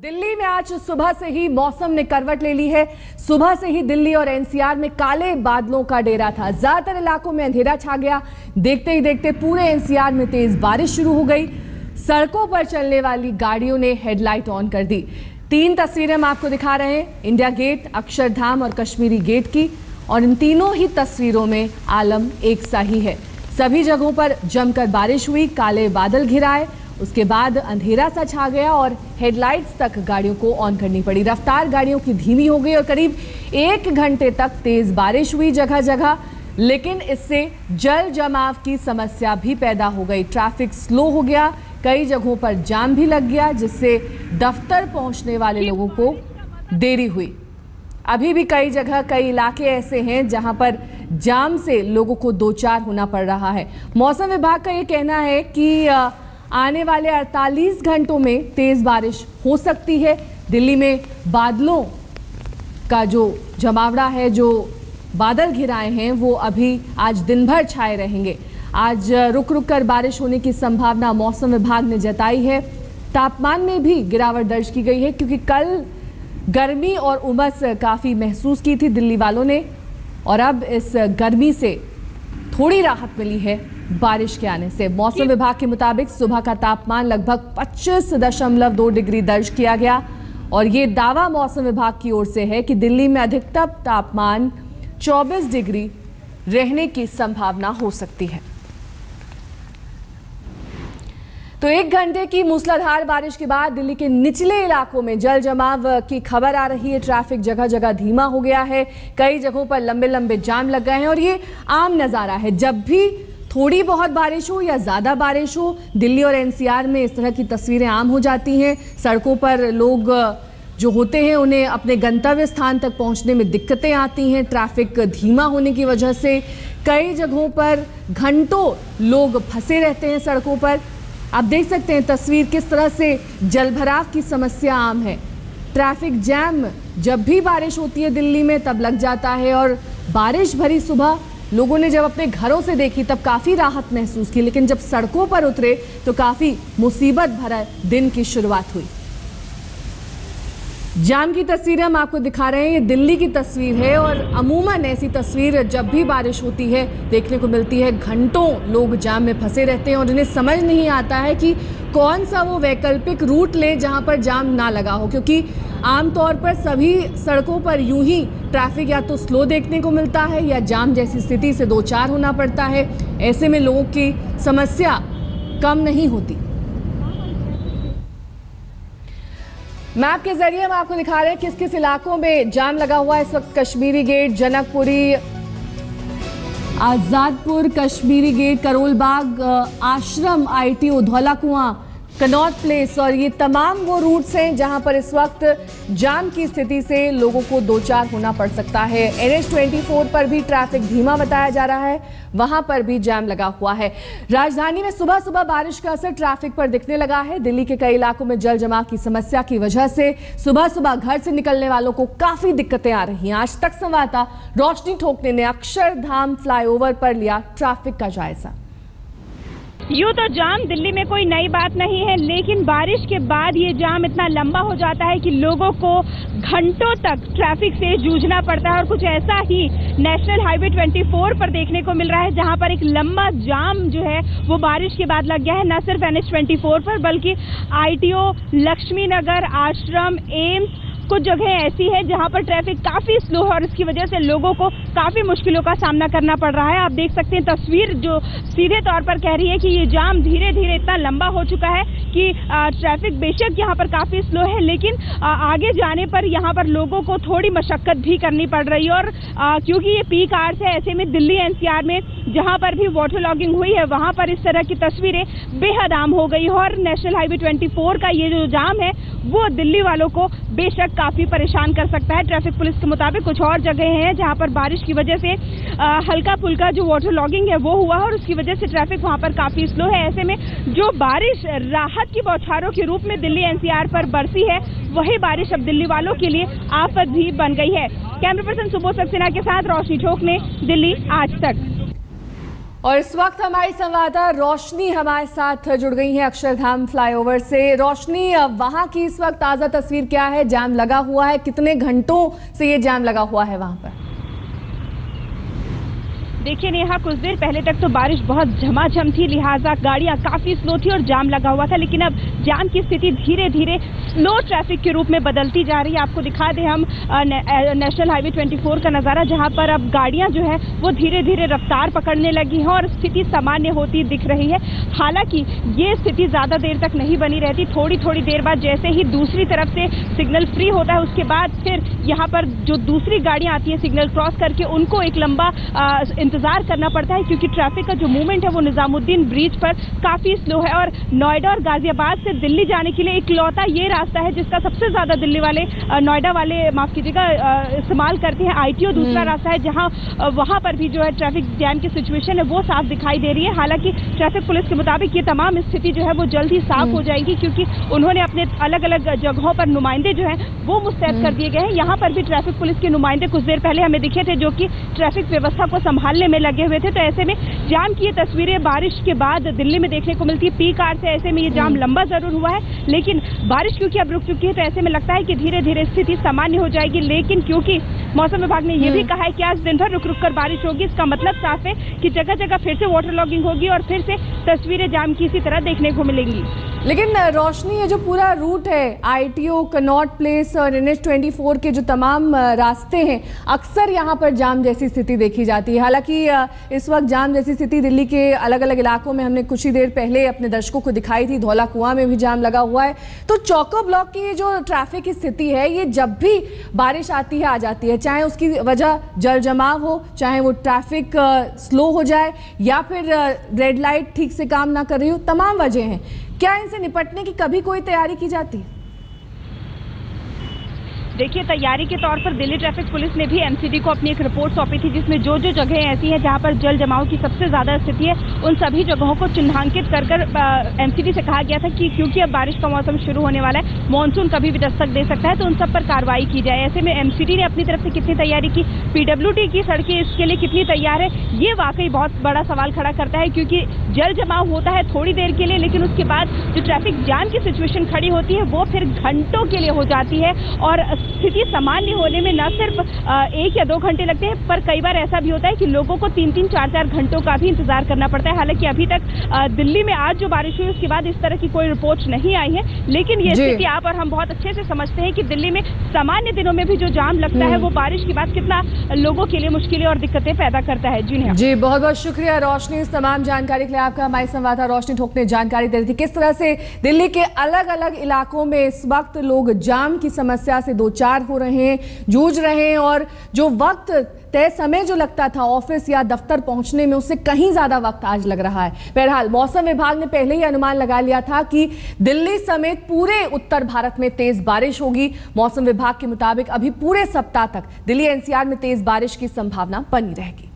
दिल्ली में आज सुबह से ही मौसम ने करवट ले ली है। सुबह से ही दिल्ली और एनसीआर में काले बादलों का डेरा था। ज्यादातर इलाकों में अंधेरा छा गया। देखते ही देखते पूरे एनसीआर में तेज बारिश शुरू हो गई। सड़कों पर चलने वाली गाड़ियों ने हेडलाइट ऑन कर दी। 3 तस्वीरें हम आपको दिखा रहे हैं, इंडिया गेट, अक्षरधाम और कश्मीरी गेट की, और इन तीनों ही तस्वीरों में आलम एक सा ही है। सभी जगहों पर जमकर बारिश हुई, काले बादल घिराए, उसके बाद अंधेरा सा छा गया और हेडलाइट्स तक गाड़ियों को ऑन करनी पड़ी। रफ्तार गाड़ियों की धीमी हो गई और करीब 1 घंटे तक तेज बारिश हुई जगह जगह, लेकिन इससे जल जमाव की समस्या भी पैदा हो गई। ट्रैफिक स्लो हो गया, कई जगहों पर जाम भी लग गया, जिससे दफ्तर पहुंचने वाले लोगों को देरी हुई। अभी भी कई जगह, कई इलाके ऐसे हैं जहां पर जाम से लोगों को दो चार होना पड़ रहा है। मौसम विभाग का ये कहना है कि आने वाले 48 घंटों में तेज बारिश हो सकती है। दिल्ली में बादलों का जो जमावड़ा है, जो बादल घिराए हैं, वो अभी आज दिन भर छाए रहेंगे। आज रुक रुक कर बारिश होने की संभावना मौसम विभाग ने जताई है। तापमान में भी गिरावट दर्ज की गई है, क्योंकि कल गर्मी और उमस काफ़ी महसूस की थी दिल्ली वालों ने, और अब इस गर्मी से थोड़ी राहत मिली है बारिश के आने से। मौसम विभाग के मुताबिक सुबह का तापमान लगभग 25.2 डिग्री दर्ज किया गया, और ये दावा मौसम विभाग की ओर से है कि दिल्ली में अधिकतम तापमान 24 डिग्री रहने की संभावना हो सकती है। तो 1 घंटे की मूसलाधार बारिश के बाद दिल्ली के निचले इलाकों में जल जमाव की खबर आ रही है। ट्रैफिक जगह जगह धीमा हो गया है, कई जगहों पर लंबे लंबे जाम लग गए हैं, और ये आम नज़ारा है। जब भी थोड़ी बहुत बारिश हो या ज़्यादा बारिश हो, दिल्ली और एनसीआर में इस तरह की तस्वीरें आम हो जाती हैं। सड़कों पर लोग जो होते हैं, उन्हें अपने गंतव्य स्थान तक पहुंचने में दिक्कतें आती हैं। ट्रैफिक धीमा होने की वजह से कई जगहों पर घंटों लोग फंसे रहते हैं सड़कों पर। आप देख सकते हैं तस्वीर, किस तरह से जलभराव की समस्या आम है। ट्रैफिक जैम जब भी बारिश होती है दिल्ली में तब लग जाता है, और बारिश भरी सुबह लोगों ने जब अपने घरों से देखी तब काफ़ी राहत महसूस की, लेकिन जब सड़कों पर उतरे तो काफ़ी मुसीबत भरा दिन की शुरुआत हुई। जाम की तस्वीरें हम आपको दिखा रहे हैं, ये दिल्ली की तस्वीर है, और अमूमन ऐसी तस्वीर जब भी बारिश होती है देखने को मिलती है। घंटों लोग जाम में फंसे रहते हैं और उन्हें समझ नहीं आता है कि कौन सा वो वैकल्पिक रूट लें जहां पर जाम ना लगा हो, क्योंकि आमतौर पर सभी सड़कों पर यूं ही ट्रैफिक या तो स्लो देखने को मिलता है या जाम जैसी स्थिति से दो चार होना पड़ता है। ऐसे में लोगों की समस्या कम नहीं होती। मैप के जरिए हम आपको दिखा रहे हैं किस किस इलाकों में जाम लगा हुआ है इस वक्त। कश्मीरी गेट, जनकपुरी, आजादपुर, कश्मीरी गेट, करोल बाग, आश्रम, ITO, धौला कुआं, कनॉट प्लेस, और ये तमाम वो रूट्स हैं जहां पर इस वक्त जाम की स्थिति से लोगों को दो चार होना पड़ सकता है। NH24 पर भी ट्रैफिक धीमा बताया जा रहा है, वहां पर भी जाम लगा हुआ है। राजधानी में सुबह सुबह बारिश का असर ट्रैफिक पर दिखने लगा है। दिल्ली के कई इलाकों में जल जमाव की समस्या की वजह से सुबह सुबह घर से निकलने वालों को काफी दिक्कतें आ रही हैं। आज तक संवाददाता रोशनी ठोकने ने अक्षरधाम फ्लाईओवर पर लिया ट्रैफिक का जायजा। यूँ तो जाम दिल्ली में कोई नई बात नहीं है, लेकिन बारिश के बाद ये जाम इतना लंबा हो जाता है कि लोगों को घंटों तक ट्रैफिक से जूझना पड़ता है। और कुछ ऐसा ही नेशनल हाईवे 24 पर देखने को मिल रहा है, जहां पर एक लंबा जाम जो है वो बारिश के बाद लग गया है। न सिर्फ NH24 पर, बल्कि ITO, लक्ष्मी नगर, आश्रम, एम्स, कुछ जगह ऐसी है जहां पर ट्रैफिक काफ़ी स्लो है, और इसकी वजह से लोगों को काफ़ी मुश्किलों का सामना करना पड़ रहा है। आप देख सकते हैं तस्वीर जो सीधे तौर पर कह रही है कि ये जाम धीरे धीरे इतना लंबा हो चुका है कि ट्रैफिक बेशक यहाँ पर काफ़ी स्लो है, लेकिन आगे जाने पर यहाँ पर लोगों को थोड़ी मशक्क़त भी करनी पड़ रही है। और क्योंकि ये पीक आवर्स है, ऐसे में दिल्ली NCR में जहाँ पर भी वाटर लॉगिंग हुई है वहाँ पर इस तरह की तस्वीरें बेहद आम हो गई। और नेशनल हाईवे 24 का ये जो जाम है वो दिल्ली वालों को बेशक काफ़ी परेशान कर सकता है। ट्रैफिक पुलिस के मुताबिक कुछ और जगह हैं जहां पर बारिश की वजह से हल्का फुल्का जो वाटर लॉगिंग है वो हुआ है, और उसकी वजह से ट्रैफिक वहां पर काफ़ी स्लो है। ऐसे में जो बारिश राहत की बौछारों के रूप में दिल्ली NCR पर बरसी है, वही बारिश अब दिल्ली वालों के लिए आफत भी बन गई है। कैमरा पर्सन सुबोध सक्सेना के साथ रोशनी ठोकने, दिल्ली आज तक। और इस वक्त हमारी संवाददाता रोशनी हमारे साथ जुड़ गई है अक्षरधाम फ्लाईओवर से। रोशनी, वहां की इस वक्त ताजा तस्वीर क्या है? जाम लगा हुआ है, कितने घंटों से ये जाम लगा हुआ है वहां पर? देखिए नेहा, कुछ देर पहले तक तो बारिश बहुत झमाझम थी, लिहाजा गाड़ियां काफी स्लो थी और जाम लगा हुआ था। लेकिन अब जाम की स्थिति धीरे धीरे स्लो ट्रैफिक के रूप में बदलती जा रही है। आपको दिखा दें हम नेशनल हाईवे 24 का नज़ारा, जहां पर अब गाड़ियां जो है वो धीरे धीरे रफ्तार पकड़ने लगी हैं और स्थिति सामान्य होती दिख रही है। हालांकि ये स्थिति ज़्यादा देर तक नहीं बनी रहती। थोड़ी थोड़ी देर बाद जैसे ही दूसरी तरफ से सिग्नल फ्री होता है, उसके बाद फिर यहाँ पर जो दूसरी गाड़ियाँ आती हैं सिग्नल क्रॉस करके, उनको एक लंबा इंतजार करना पड़ता है, क्योंकि ट्रैफिक का जो मूवमेंट है वो निजामुद्दीन ब्रिज पर काफ़ी स्लो है। और नोएडा और गाजियाबाद से दिल्ली जाने के लिए इकलौता ये रास्ता है जिसका सबसे ज़्यादा दिल्ली वाले, नोएडा वाले माफ़ कीजिएगा, इस्तेमाल करते हैं। ITO दूसरा रास्ता है जहां वहां पर भी जो है ट्रैफिक जैम की सिचुएशन है वो साफ दिखाई दे रही है। हालांकि ट्रैफिक पुलिस के मुताबिक ये तमाम स्थिति जो है वो जल्द ही साफ हो जाएगी, क्योंकि उन्होंने अपने अलग अलग जगहों पर नुमाइंदे जो हैं वो मुस्तैद कर दिए गए हैं। यहाँ पर भी ट्रैफिक पुलिस के नुमाइंदे कुछ देर पहले हमें दिखे थे, जो कि ट्रैफिक व्यवस्था को संभालने में लगे हुए थे। तो ऐसे में जाम की ये तस्वीरें बारिश के बाद दिल्ली में देखने को मिलती है पीक आवर से। ऐसे में ये जाम लंबा जरूर हुआ है, लेकिन बारिश क्योंकि अब रुक चुकी है तो ऐसे में लगता है कि धीरे धीरे स्थिति सामान्य हो जाएगी। लेकिन क्योंकि मौसम विभाग ने यह भी कहा है कि आज दिन भर रुक रुक कर बारिश होगी, इसका मतलब साफ है कि जगह जगह फिर से वाटर लॉगिंग होगी और फिर से तस्वीरें जाम की इसी तरह देखने को मिलेंगी। लेकिन रोशनी, ये जो पूरा रूट है ITO, कनॉट प्लेस और NH24 के जो तमाम रास्ते हैं, अक्सर यहाँ पर जाम जैसी स्थिति देखी जाती है। हालांकि इस वक्त जाम जैसी स्थिति दिल्ली के अलग अलग इलाकों में हमने कुछ ही देर पहले अपने दर्शकों को दिखाई थी। धौला कुआं में भी जाम लगा हुआ है। तो चौको ब्लॉक की जो ट्रैफिक की स्थिति है, ये जब भी बारिश आती है आ जाती है, चाहे उसकी वजह जल जमाव हो, चाहे वो ट्रैफिक स्लो हो जाए या फिर रेड लाइट ठीक से काम ना कर रही हो, तमाम वजह हैं। क्या इनसे निपटने की कभी कोई तैयारी की जाती है? देखिए, तैयारी के तौर पर दिल्ली ट्रैफिक पुलिस ने भी MCD को अपनी एक रिपोर्ट सौंपी थी, जिसमें जो जो जगहें ऐसी हैं जहां पर जल जमाव की सबसे ज़्यादा स्थिति है, उन सभी जगहों को चिन्हांकित कर MCD से कहा गया था कि क्योंकि अब बारिश का मौसम शुरू होने वाला है, मानसून कभी भी दस्तक दे सकता है, तो उन सब पर कार्रवाई की जाए। ऐसे में MCD ने अपनी तरफ से कितनी तैयारी की, PWD की सड़कें इसके लिए कितनी तैयार है, ये वाकई बहुत बड़ा सवाल खड़ा करता है। क्योंकि जल जमाव होता है थोड़ी देर के लिए, लेकिन उसके बाद जो ट्रैफिक जाम की सिचुएशन खड़ी होती है वो फिर घंटों के लिए हो जाती है और स्थिति सामान्य होने में न सिर्फ 1 या 2 घंटे लगते हैं, पर कई बार ऐसा भी होता है कि लोगों को 3-3, 4-4 घंटों का भी इंतजार करना पड़ता है। हालांकि अभी तक दिल्ली में आज जो बारिश हुई उसके बाद इस तरह की कोई रिपोर्ट नहीं आई है, लेकिन ये स्थिति आप और हम बहुत अच्छे से समझते हैं कि दिल्ली में सामान्य दिनों में भी जो जाम लगता है वो बारिश के बाद कितना लोगों के लिए मुश्किलें और दिक्कतें पैदा करता है। जी बहुत बहुत शुक्रिया रोशनी, इस तमाम जानकारी के लिए आपका। हमारी संवाददाता रोशनी ठोक ने जानकारी दे रही थी किस तरह से दिल्ली के अलग अलग इलाकों में इस वक्त लोग जाम की समस्या से दो चार हो रहे हैं, जूझ रहे हैं, और जो वक्त तय समय जो लगता था ऑफिस या दफ्तर पहुंचने में, उससे कहीं ज्यादा वक्त आज लग रहा है। बहरहाल मौसम विभाग ने पहले ही अनुमान लगा लिया था कि दिल्ली समेत पूरे उत्तर भारत में तेज बारिश होगी। मौसम विभाग के मुताबिक अभी पूरे सप्ताह तक दिल्ली NCR में तेज बारिश की संभावना बनी रहेगी।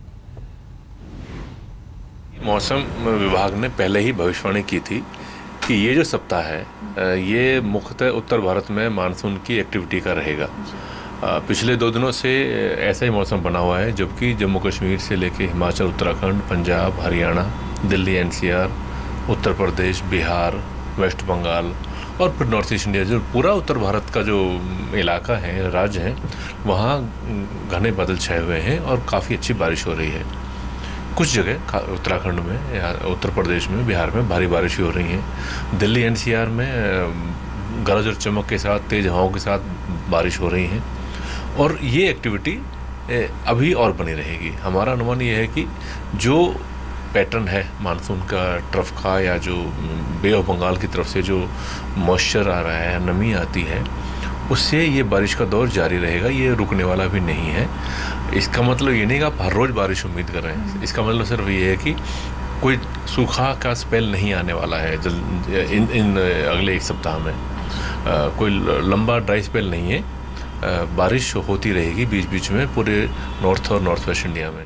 मौसम विभाग ने पहले ही भविष्यवाणी की थी कि ये जो सप्ताह है ये मुख्यतः उत्तर भारत में मानसून की एक्टिविटी का रहेगा। पिछले 2 दिनों से ऐसा ही मौसम बना हुआ है, जबकि जम्मू कश्मीर से लेकर हिमाचल, उत्तराखंड, पंजाब, हरियाणा, दिल्ली NCR, उत्तर प्रदेश, बिहार, वेस्ट बंगाल और फिर नॉर्थ ईस्ट इंडिया, जो पूरा उत्तर भारत का जो इलाका है, राज्य है, वहाँ घने बादल छाए हुए हैं और काफ़ी अच्छी बारिश हो रही है। कुछ जगह उत्तराखंड में या उत्तर प्रदेश में, बिहार में भारी बारिश हो रही है। दिल्ली NCR में गरज और चमक के साथ, तेज़ हवाओं के साथ बारिश हो रही है और ये एक्टिविटी अभी और बनी रहेगी। हमारा अनुमान ये है कि जो पैटर्न है मानसून का, ट्रफ का, या जो बे ऑफ बंगाल की तरफ से जो मॉइस्चर आ रहा है, नमी आती है, उससे ये बारिश का दौर जारी रहेगा, ये रुकने वाला भी नहीं है। इसका मतलब ये नहीं कि आप हर रोज़ बारिश उम्मीद कर रहे हैं। इसका मतलब सिर्फ ये है कि कोई सूखा का स्पेल नहीं आने वाला है इन अगले 1 सप्ताह में। कोई लंबा ड्राई स्पेल नहीं है। बारिश होती रहेगी बीच बीच में पूरे नॉर्थ और नॉर्थ वेस्ट इंडिया में।